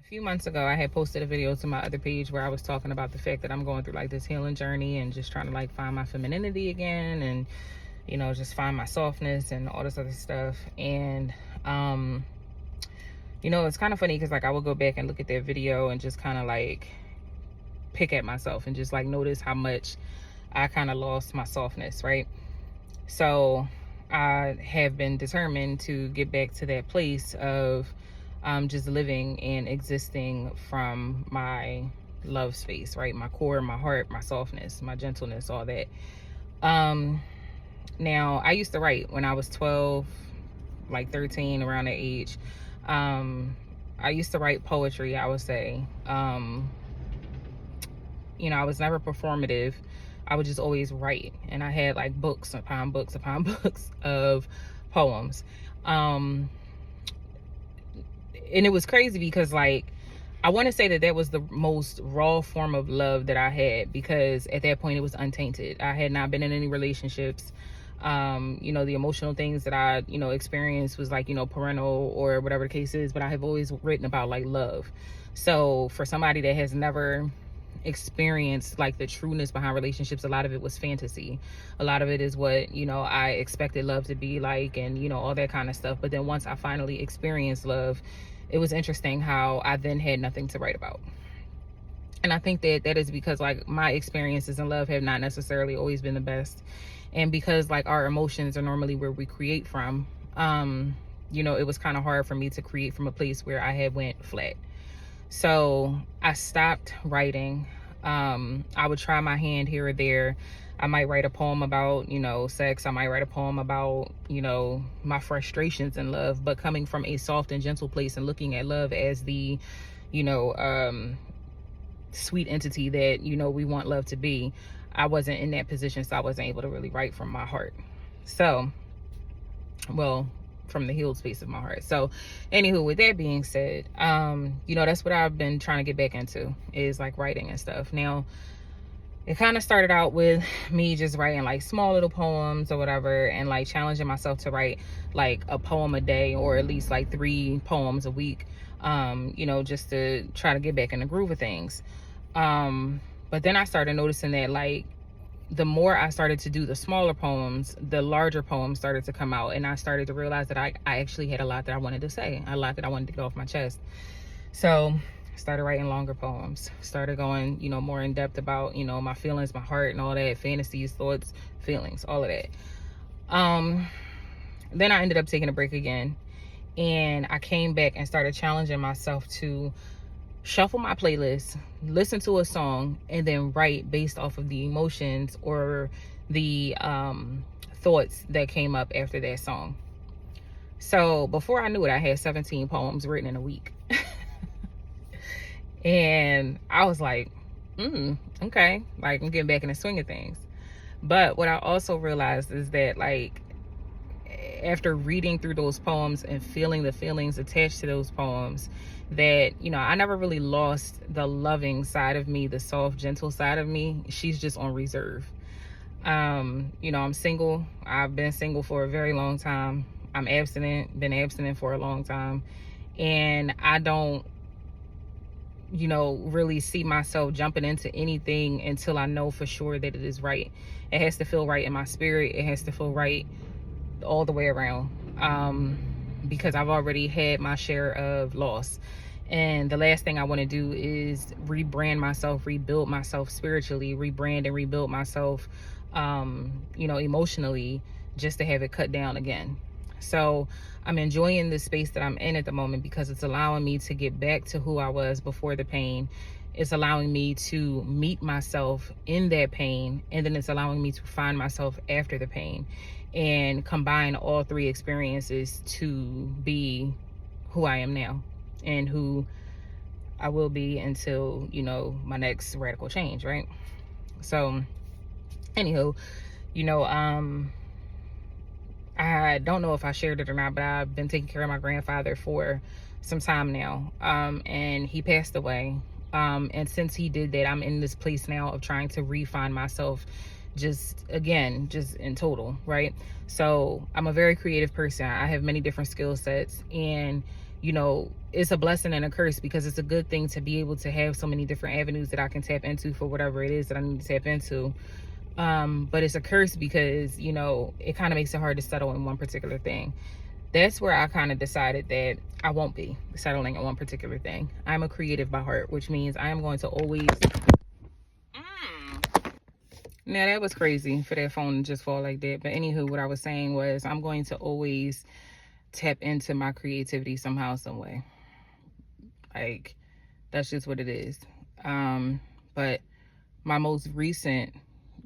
few months ago, I had posted a video to my other page where I was talking about the fact that I'm going through like this healing journey and just trying to like find my femininity again, and just find my softness and all this other stuff. And it's kind of funny because like I would go back and look at that video and just kind of like pick at myself and just like notice how much I kind of lost my softness, right? So I have been determined to get back to that place of just living and existing from my love space, right? My core, my heart, my softness, my gentleness, all that. Now, I used to write when I was 12, like 13, around that age. I used to write poetry, I would say. I was never performative. I would just always write. And I had like books upon books upon books of poems. And it was crazy because like, I want to say that was the most raw form of love that I had, because at that point it was untainted. I had not been in any relationships. The emotional things that I, experienced was like, parental or whatever the case is, but I have always written about like love. So for somebody that has never experienced like the trueness behind relationships, a lot of it was fantasy. A lot of it is what, I expected love to be like, and, all that kind of stuff. But then once I finally experienced love, it was interesting how I then had nothing to write about. And I think that is because like my experiences in love have not necessarily always been the best. And because like our emotions are normally where we create from, it was kind of hard for me to create from a place where I had went flat. So I stopped writing. I would try my hand here or there. I might write a poem about, sex. I might write a poem about, my frustrations in love, but coming from a soft and gentle place and looking at love as the, sweet entity that, we want love to be. I wasn't in that position, so I wasn't able to really write from my heart. So, from the healed space of my heart. So anywho, with that being said, that's what I've been trying to get back into, is like writing and stuff. Now, it kind of started out with me just writing like small little poems or whatever, and like challenging myself to write like a poem a day, or at least like 3 poems a week, just to try to get back in the groove of things. But then I started noticing that like the more I started to do the smaller poems, the larger poems started to come out, and I started to realize that I actually had a lot that I wanted to say, a lot that I wanted to get off my chest. So started writing longer poems, started going, more in depth about, my feelings, my heart, and all that, fantasies, thoughts, feelings, all of that. Then I ended up taking a break again, and I came back and started challenging myself to shuffle my playlist, listen to a song, and then write based off of the emotions or the thoughts that came up after that song. So before I knew it, I had 17 poems written in a week. And I was like, okay, like I'm getting back in the swing of things. But what I also realized is that like after reading through those poems and feeling the feelings attached to those poems, that I never really lost the loving side of me, the soft, gentle side of me. She's just on reserve. I'm single. I've been single for a very long time. I'm been abstinent for a long time, and I don't really see myself jumping into anything until I know for sure that it is right. It has to feel right in my spirit. It has to feel right all the way around, because I've already had my share of loss, and the last thing I want to do is rebrand myself, rebuild myself spiritually, rebrand and rebuild myself emotionally, just to have it cut down again. So I'm enjoying the space that I'm in at the moment, because it's allowing me to get back to who I was before the pain. It's allowing me to meet myself in that pain, and then it's allowing me to find myself after the pain, and combine all 3 experiences to be who I am now and who I will be until, my next radical change, right? So anywho, I don't know if I shared it or not, but I've been taking care of my grandfather for some time now, and he passed away. And since he did that, I'm in this place now of trying to refine myself just in total, right? So I'm a very creative person. I have many different skill sets, and you know, it's a blessing and a curse, because it's a good thing to be able to have so many different avenues that I can tap into for whatever it is that I need to tap into. But it's a curse because, you know, it kind of makes it hard to settle in one particular thing. That's where I kind of decided that I won't be settling in one particular thing. I'm a creative by heart, which means I am going to always... Now, that was crazy for that phone to just fall like that. But anywho, what I was saying was I'm going to always tap into my creativity somehow, some way. Like, that's just what it is. But my most recent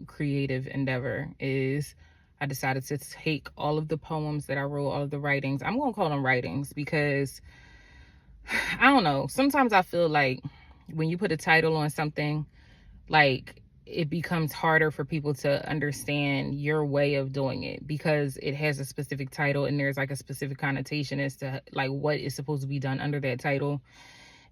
creative endeavor is I decided to take all of the poems that I wrote, all of the writings. I'm going to call them writings because, I don't know. Sometimes I feel like when you put a title on something, like, it becomes harder for people to understand your way of doing it because it has a specific title and there's like a specific connotation as to like what is supposed to be done under that title.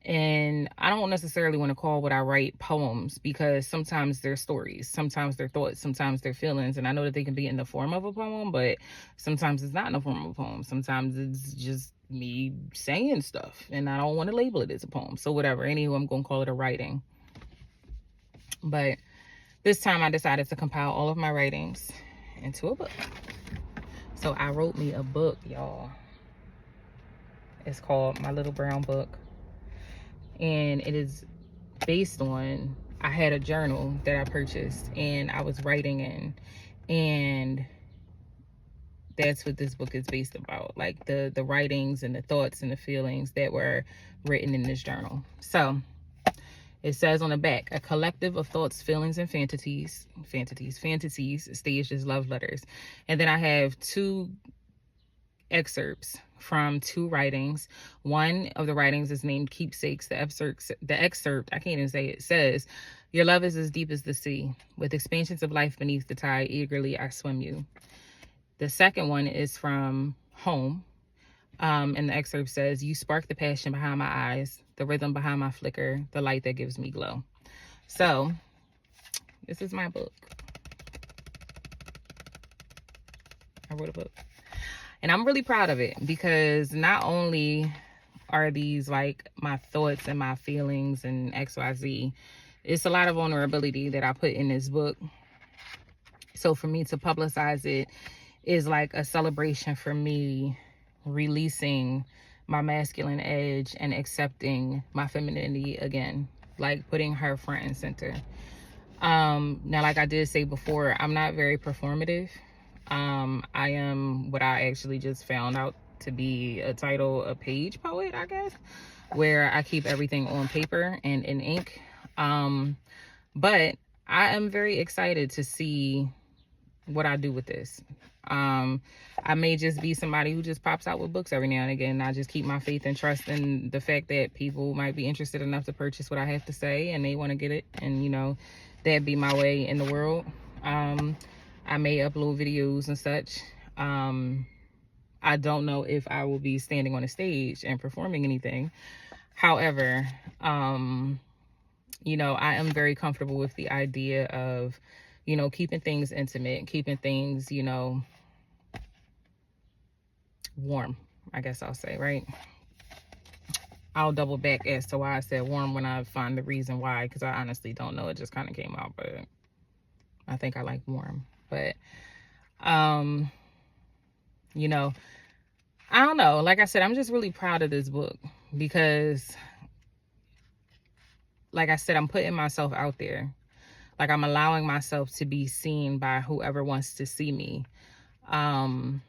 And I don't necessarily want to call what I write poems because sometimes they're stories, sometimes they're thoughts, sometimes they're feelings. And I know that they can be in the form of a poem, but sometimes it's not in the form of a poem. Sometimes it's just me saying stuff and I don't want to label it as a poem. So whatever. Anyway, I'm going to call it a writing. But this time I decided to compile all of my writings into a book. So I wrote me a book, y'all. It's called My Little Brown Book. And it is based on, I had a journal that I purchased and I was writing in. And that's what this book is based about. Like the writings and the thoughts and the feelings that were written in this journal. So it says on the back, a collective of thoughts, feelings, and fantasies staged as love letters. And then I have two excerpts from two writings. One of the writings is named Keepsakes. The excerpt, I can't even say it, says, your love is as deep as the sea. With expansions of life beneath the tide, eagerly I swim you. The second one is from Home. And the excerpt says, you spark the passion behind my eyes, the rhythm behind my flicker, the light that gives me glow. So this is my book. I wrote a book and I'm really proud of it because not only are these like my thoughts and my feelings and XYZ, it's a lot of vulnerability that I put in this book. So for me to publicize it is like a celebration for me releasing my masculine edge and accepting my femininity again, like putting her front and center. Now, like I did say before, I'm not very performative. I am what I actually just found out to be a page poet, I guess, where I keep everything on paper and in ink. But I am very excited to see what I do with this. I may just be somebody who just pops out with books every now and again. I just keep my faith and trust in the fact that people might be interested enough to purchase what I have to say and they want to get it. And, you know, that'd be my way in the world. I may upload videos and such. I don't know if I will be standing on a stage and performing anything. However, you know, I am very comfortable with the idea of, you know, keeping things intimate, keeping things, you know, warm, I guess I'll say, right? I'll double back as to why I said warm when I find the reason why, because I honestly don't know. It just kind of came out, but I think I like warm. But, you know, I don't know. Like I said, I'm just really proud of this book because, like I said, I'm putting myself out there. Like I'm allowing myself to be seen by whoever wants to see me. And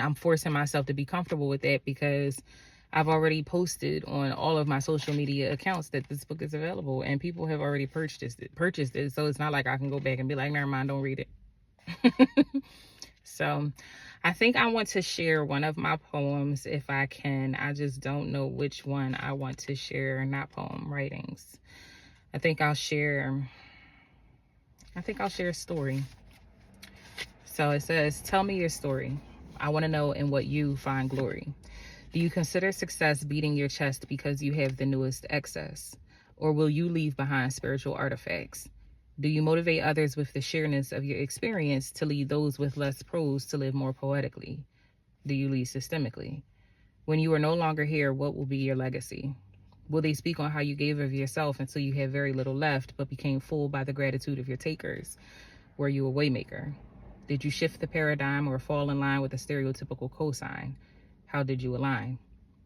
I'm forcing myself to be comfortable with that because I've already posted on all of my social media accounts that this book is available and people have already purchased it. So it's not like I can go back and be like, never mind, don't read it. So I think I want to share one of my poems if I can. I just don't know which one I want to share, not poem writings. I think I'll share a story. So it says, tell me your story. I want to know in what you find glory. Do you consider success beating your chest because you have the newest excess? Or will you leave behind spiritual artifacts? Do you motivate others with the sheerness of your experience to lead those with less prose to live more poetically? Do you lead systemically? When you are no longer here, what will be your legacy? Will they speak on how you gave of yourself until you had very little left, but became full by the gratitude of your takers? Were you a waymaker? Did you shift the paradigm or fall in line with a stereotypical cosign? How did you align?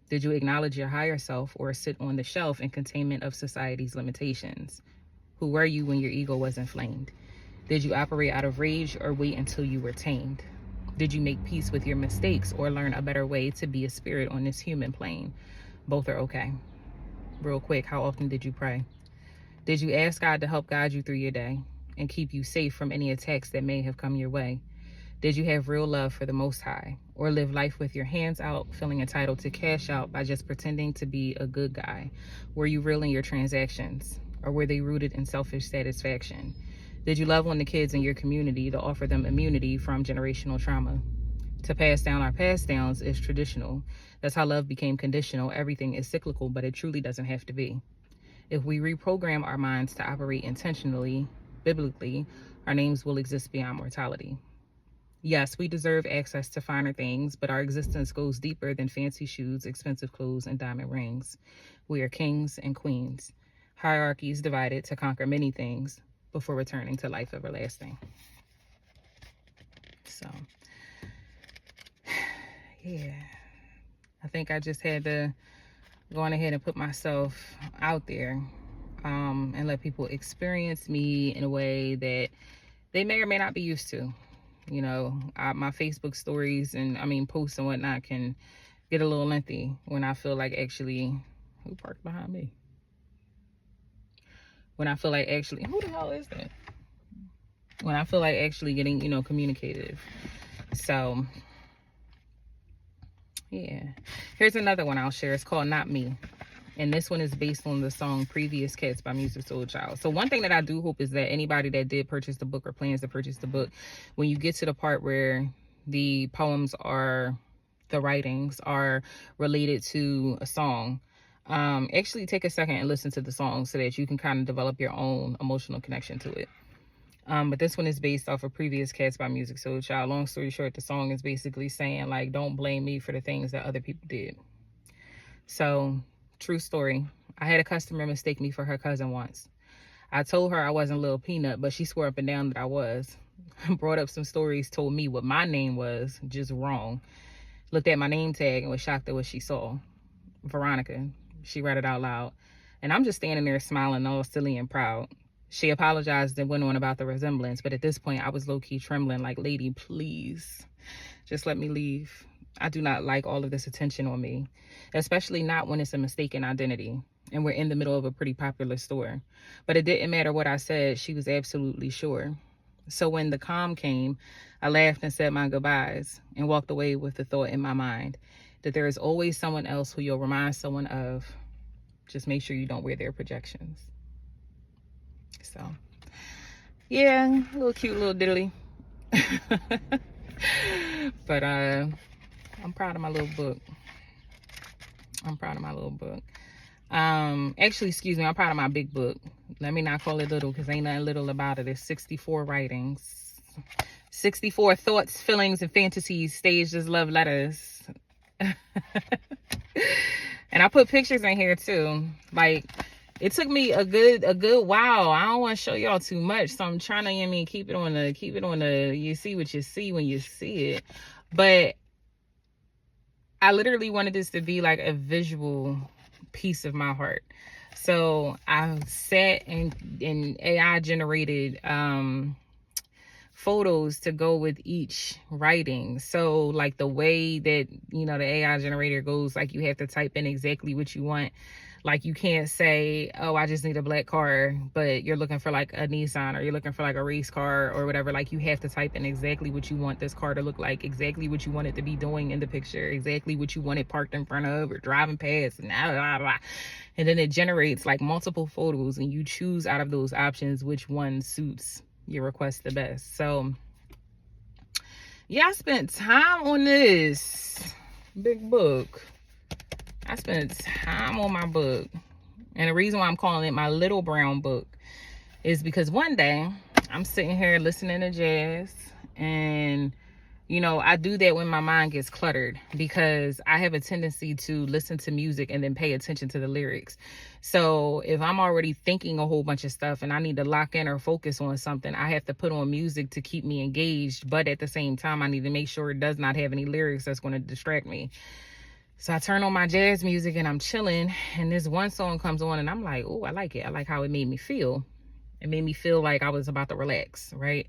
Did you acknowledge your higher self or sit on the shelf in containment of society's limitations? Who were you when your ego was inflamed? Did you operate out of rage or wait until you were tamed? Did you make peace with your mistakes or learn a better way to be a spirit on this human plane? Both are okay. Real quick, how often did you pray? Did you ask God to help guide you through your day and keep you safe from any attacks that may have come your way? Did you have real love for the Most High or live life with your hands out, feeling entitled to cash out by just pretending to be a good guy? Were you real in your transactions or were they rooted in selfish satisfaction? Did you love on the kids in your community to offer them immunity from generational trauma? To pass down our pass downs is traditional. That's how love became conditional. Everything is cyclical, but it truly doesn't have to be. If we reprogram our minds to operate intentionally, biblically, our names will exist beyond mortality. Yes, we deserve access to finer things, but our existence goes deeper than fancy shoes, expensive clothes, and diamond rings. We are kings and queens, hierarchies divided to conquer many things before returning to life everlasting. So, yeah, I think I just had to go on ahead and put myself out there and let people experience me in a way that they may or may not be used to. You know, my Facebook stories and posts and whatnot can get a little lengthy when I feel like actually, who parked behind me? When I feel like actually, who the hell is that? When I feel like actually getting, communicative. So, yeah. Here's another one I'll share. It's called Not Me. And this one is based on the song Previous Cats by Musiq Soulchild. So one thing that I do hope is that anybody that did purchase the book or plans to purchase the book, when you get to the part where the poems are, the writings are related to a song, actually take a second and listen to the song so that you can kind of develop your own emotional connection to it. But this one is based off of Previous Cats by Musiq Soulchild. Long story short, the song is basically saying, like, don't blame me for the things that other people did. So, true story. I had a customer mistake me for her cousin once. I told her I wasn't Lil Peanut, but she swore up and down that I was. Brought up some stories, told me what my name was, just wrong. Looked at my name tag and was shocked at what she saw. Veronica. She read it out loud. And I'm just standing there smiling all silly and proud. She apologized and went on about the resemblance, but at this point I was low-key trembling like, lady, please, just let me leave. I do not like all of this attention on me, especially not when it's a mistaken identity and we're in the middle of a pretty popular store. But it didn't matter what I said, she was absolutely sure. So when the calm came, I laughed and said my goodbyes and walked away with the thought in my mind that there is always someone else who you'll remind someone of. Just make sure you don't wear their projections. So, yeah, a little cute little diddly. But I'm proud of my little book. Actually, excuse me, I'm proud of my big book. Let me not call it little because ain't nothing little about it. It's 64 writings, 64 thoughts, feelings, and fantasies staged as love letters. And I put pictures in here too. Like, it took me a good while. I don't want to show y'all too much, so I'm trying to, keep it on the, you see what you see when you see it. But I literally wanted this to be like a visual piece of my heart. So I sat and AI generated photos to go with each writing. So like the way that, the AI generator goes, like you have to type in exactly what you want. Like you can't say, oh, I just need a black car, but you're looking for like a Nissan, or you're looking for like a race car or whatever. Like you have to type in exactly what you want this car to look like, exactly what you want it to be doing in the picture, exactly what you want it parked in front of or driving past, and blah, blah, blah. And then it generates like multiple photos and you choose out of those options which one suits your request the best. So yeah, I spent time on this big book. I spent time on my book. And the reason why I'm calling it my little brown book is because one day I'm sitting here listening to jazz and You know, I do that when my mind gets cluttered because I have a tendency to listen to music and then pay attention to the lyrics. So if I'm already thinking a whole bunch of stuff and I need to lock in or focus on something, I have to put on music to keep me engaged. But at the same time, I need to make sure it does not have any lyrics that's going to distract me. So I turn on my jazz music and I'm chilling, and this one song comes on and I'm like, oh, I like it. I like how it made me feel. It made me feel like I was about to relax, right?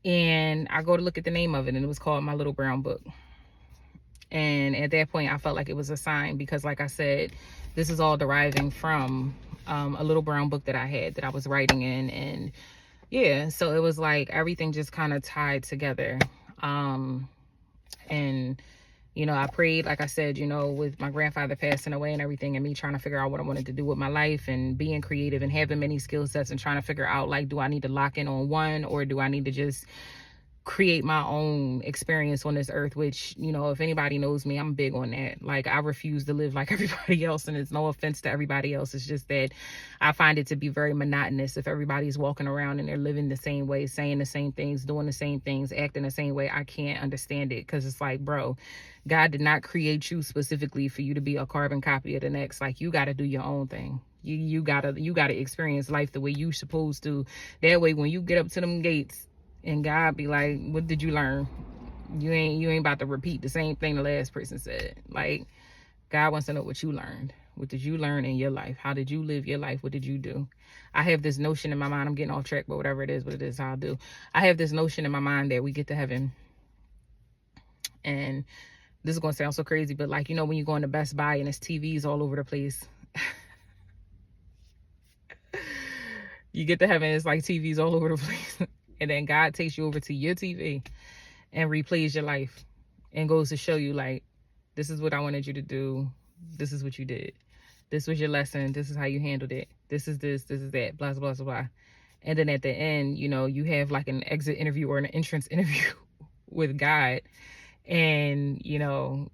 And I go to look at the name of it, and it was called My Little Brown Book. And at that point, I felt like it was a sign because, like I said, this is all deriving from a little brown book that I had that I was writing in. And yeah, so it was like everything just kind of tied together. And you know, I prayed, like I said, you know, with my grandfather passing away and everything, and me trying to figure out what I wanted to do with my life and being creative and having many skill sets and trying to figure out, like, do I need to lock in on one, or do I need to just create my own experience on this earth? Which, you know, if anybody knows me, I'm big on that. Like, I refuse to live like everybody else, and it's no offense to everybody else. It's just that I find it to be very monotonous if everybody's walking around and they're living the same way, saying the same things, doing the same things, acting the same way. I can't understand it, because it's like, bro, God did not create you specifically for you to be a carbon copy of the next. Like, you got to do your own thing. You gotta experience life the way you supposed to. That way, when you get up to them gates and God be like, what did you learn? You ain't about to repeat the same thing the last person said. Like, God wants to know what you learned. What did you learn in your life? How did you live your life? What did you do? I have this notion in my mind, I'm getting off track, but whatever it is, what it is, I'll do. I have this notion in my mind that we get to heaven, and this is going to sound so crazy, but like, you know, when you go into Best Buy and there's TVs all over the place. You get to heaven, it's like TVs all over the place. And then God takes you over to your TV and replays your life and goes to show you, like, this is what I wanted you to do. This is what you did. This was your lesson. This is how you handled it. This is this is that, blah, blah, blah, blah. And then at the end, you know, you have like an exit interview or an entrance interview with God. And, you know,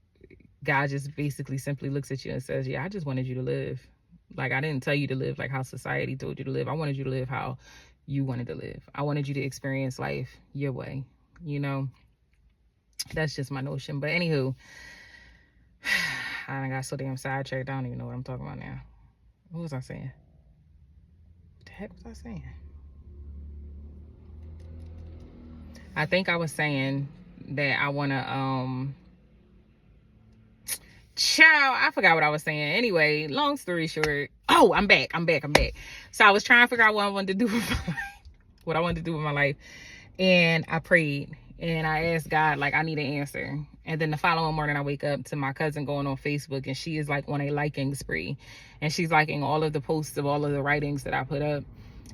God just basically simply looks at you and says, yeah, I just wanted you to live. Like, I didn't tell you to live like how society told you to live. I wanted you to live how you wanted to live. I wanted you to experience life your way. You know, that's just my notion. But anywho, I got so damn sidetracked, I don't even know what I'm talking about now. What was I saying? What the heck was I saying? I think I was saying that I want to, child, I forgot what I was saying. Anyway, long story short, oh, I'm back. So I was trying to figure out what I wanted to do with my life, what I wanted to do with my life. And I prayed and I asked God, like, I need an answer. And then the following morning, I wake up to my cousin going on Facebook, and she is like on a liking spree, and she's liking all of the posts of all of the writings that I put up.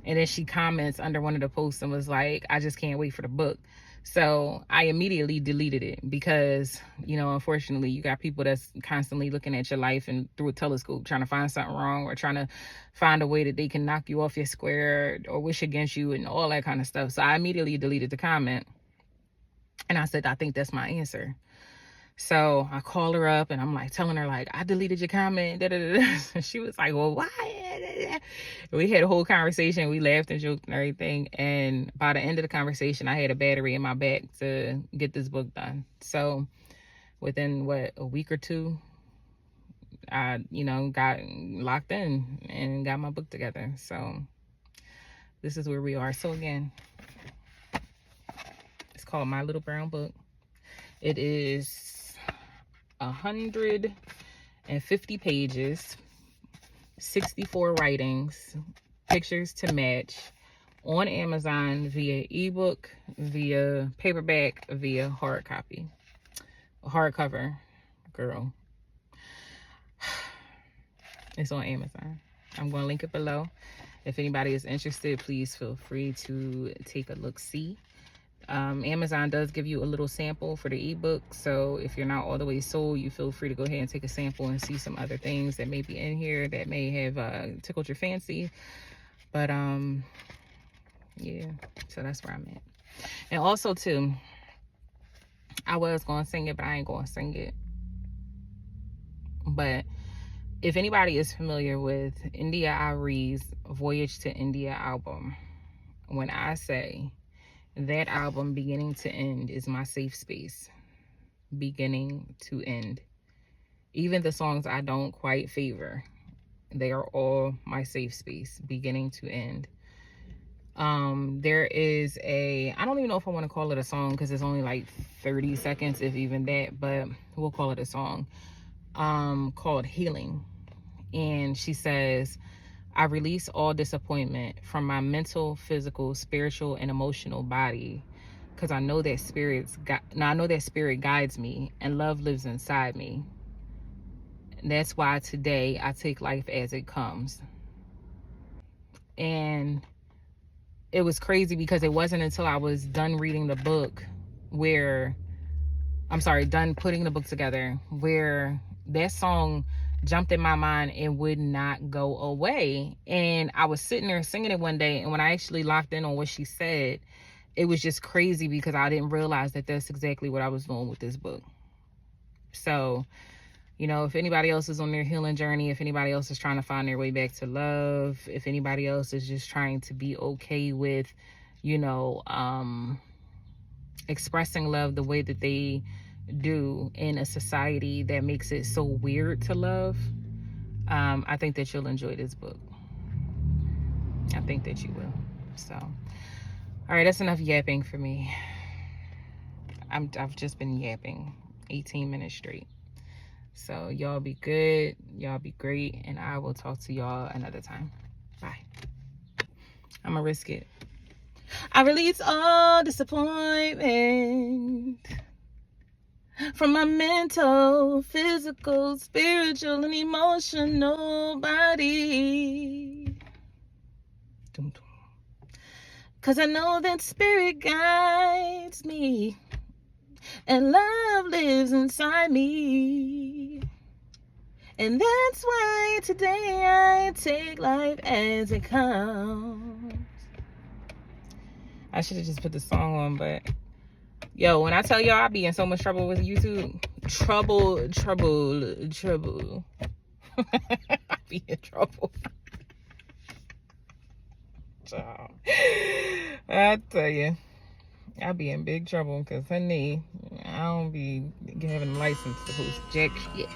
And then she comments under one of the posts and was like, I just can't wait for the book. So I immediately deleted it because, you know, unfortunately, you got people that's constantly looking at your life and through a telescope trying to find something wrong, or trying to find a way that they can knock you off your square or wish against you and all that kind of stuff. So I immediately deleted the comment. And I said, I think that's my answer. So I call her up and I'm like telling her, like, I deleted your comment. Da, da, da, da. And she was like, well, why? We had a whole conversation. We laughed and joked and everything. And by the end of the conversation, I had a battery in my back to get this book done. So within a week or two, I, you know, got locked in and got my book together. So this is where we are. So again, it's called My Little Brown Book. It is 150 pages, 64 writings, pictures to match, on Amazon via ebook, via paperback, via hardcover, girl. It's on Amazon. I'm going to link it below. If anybody is interested, please feel free to take a look-see. Amazon does give you a little sample for the ebook, so if you're not all the way sold, you feel free to go ahead and take a sample and see some other things that may be in here that may have tickled your fancy. But yeah, so that's where I'm at. And also too, I was going to sing it, but I ain't going to sing it. But if anybody is familiar with India Arie's Voyage to India album, when I say That album, beginning to end, is my safe space. Beginning to end. Even the songs I don't quite favor, they are all my safe space, beginning to end. There is I don't even know if I want to call it a song because it's only like 30 seconds, if even that, but we'll call it a song, called Healing. And she says, I release all disappointment from my mental, physical, spiritual, and emotional body, because I know that spirit guides me and love lives inside me. And that's why today I take life as it comes. And it was crazy because it wasn't until I was done reading the book done putting the book together, where that song jumped in my mind and would not go away. And I was sitting there singing it one day, and when I actually locked in on what she said, it was just crazy because I didn't realize that that's exactly what I was doing with this book. So, if anybody else is on their healing journey, if anybody else is trying to find their way back to love, if anybody else is just trying to be okay with, expressing love the way that they do in a society that makes it so weird to love, I think that you'll enjoy this book. I think that you will. So, all right, that's enough yapping for me. I've just been yapping 18 minutes straight. So y'all be good, y'all be great, and I will talk to y'all another time. Bye. I'm gonna risk it. I release all disappointment from my mental, physical, spiritual, and emotional body. 'Cause I know that spirit guides me and love lives inside me. And that's why today I take life as it comes. I should have just put the song on, but yo, when I tell y'all I be in so much trouble with YouTube, trouble. I be in trouble. Child. I tell you, I be in big trouble because honey, I don't be having a license to post jack shit.